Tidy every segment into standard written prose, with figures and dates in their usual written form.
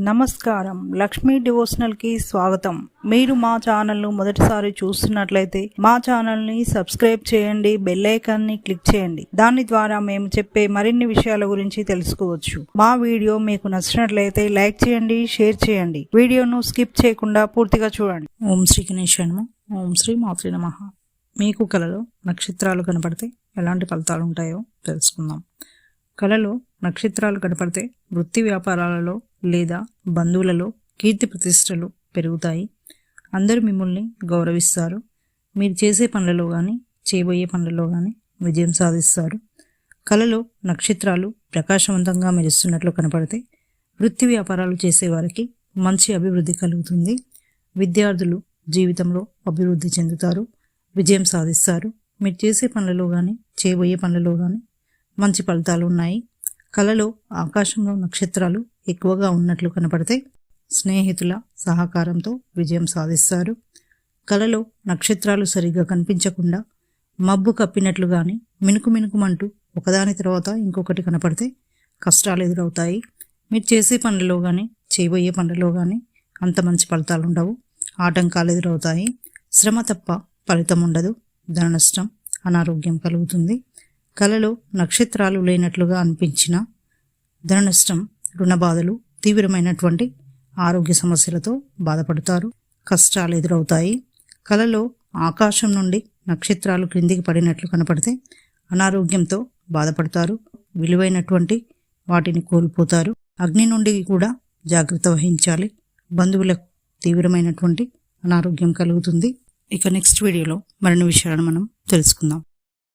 నమస్కారం, లక్ష్మీ డివోషనల్ కి స్వాగతం. మీరు మా ఛానల్ ను మొదటిసారి చూస్తున్నట్లయితే మా ఛానల్ ని సబ్స్క్రైబ్ చేయండి, బెల్ ఐకాన్ ని క్లిక్ చేయండి. దాని ద్వారా మేము చెప్పే మరిన్ని విషయాల గురించి తెలుసుకోవచ్చు. మా వీడియో మీకు నచ్చినట్లయితే లైక్ చేయండి, షేర్ చేయండి. వీడియోను స్కిప్ చేయకుండా పూర్తిగా చూడండి. ఓం శ్రీ గణేశాయ, ఓం శ్రీ మాత్రే నమః. మీకు కలలో నక్షత్రాలు కనపడితే ఎలాంటి ఫలితాలు ఉంటాయో తెలుసుకుందాం. కలలో నక్షత్రాలు కనపడితే వృత్తి వ్యాపారాలలో లేదా బంధువులలో కీర్తి ప్రతిష్టలు పెరుగుతాయి. అందరూ మిమ్మల్ని గౌరవిస్తారు. మీరు చేసే పనులలో కానీ చేయబోయే పనులలో కానీ విజయం సాధిస్తారు. కలలో నక్షత్రాలు ప్రకాశవంతంగా మెరుస్తున్నట్లు కనపడితే వృత్తి వ్యాపారాలు చేసేవారికి మంచి అభివృద్ధి కలుగుతుంది. విద్యార్థులు జీవితంలో అభివృద్ధి చెందుతారు, విజయం సాధిస్తారు. మీరు చేసే పనులలో కానీ చేయబోయే పనులలో కానీ మంచి ఫలితాలు ఉన్నాయి. కలలో ఆకాశంలో నక్షత్రాలు ఎక్కువగా ఉన్నట్లు కనపడితే స్నేహితుల సహకారంతో విజయం సాధిస్తారు. కలలో నక్షత్రాలు సరిగ్గా కనిపించకుండా మబ్బు కప్పినట్లు కానీ మినుకుమంటూ ఒకదాని తర్వాత ఇంకొకటి కనపడితే కష్టాలు ఎదురవుతాయి. మీరు చేసే పనులలో కానీ చేయబోయే పనులలో కానీ అంత మంచి ఫలితాలు ఉండవు, ఆటంకాలు ఎదురవుతాయి. శ్రమ తప్ప ఫలితం ఉండదు, ధన నష్టం, అనారోగ్యం కలుగుతుంది. కలలో నక్షత్రాలు లేనట్లుగా అనిపించిన ధన నష్టం, రుణ బాధలు, తీవ్రమైనటువంటి ఆరోగ్య సమస్యలతో బాధపడతారు, కష్టాలు ఎదురవుతాయి. కలలో ఆకాశం నుండి నక్షత్రాలు క్రిందికి పడినట్లు కనపడితే అనారోగ్యంతో బాధపడతారు, విలువైనటువంటి వాటిని కోల్పోతారు. అగ్ని నుండి కూడా జాగ్రత్త వహించాలి. బంధువులకు తీవ్రమైనటువంటి అనారోగ్యం కలుగుతుంది. ఇక నెక్స్ట్ వీడియోలో మరిన్ని విషయాలను మనం తెలుసుకుందాం.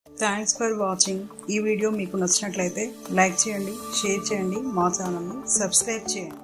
Thanks for watching. ఈ వీడియో మీకు నచ్చినట్లయితే లైక్ చేయండి, షేర్ చేయండి, మా ఛానల్ని సబ్స్క్రైబ్ చేయండి.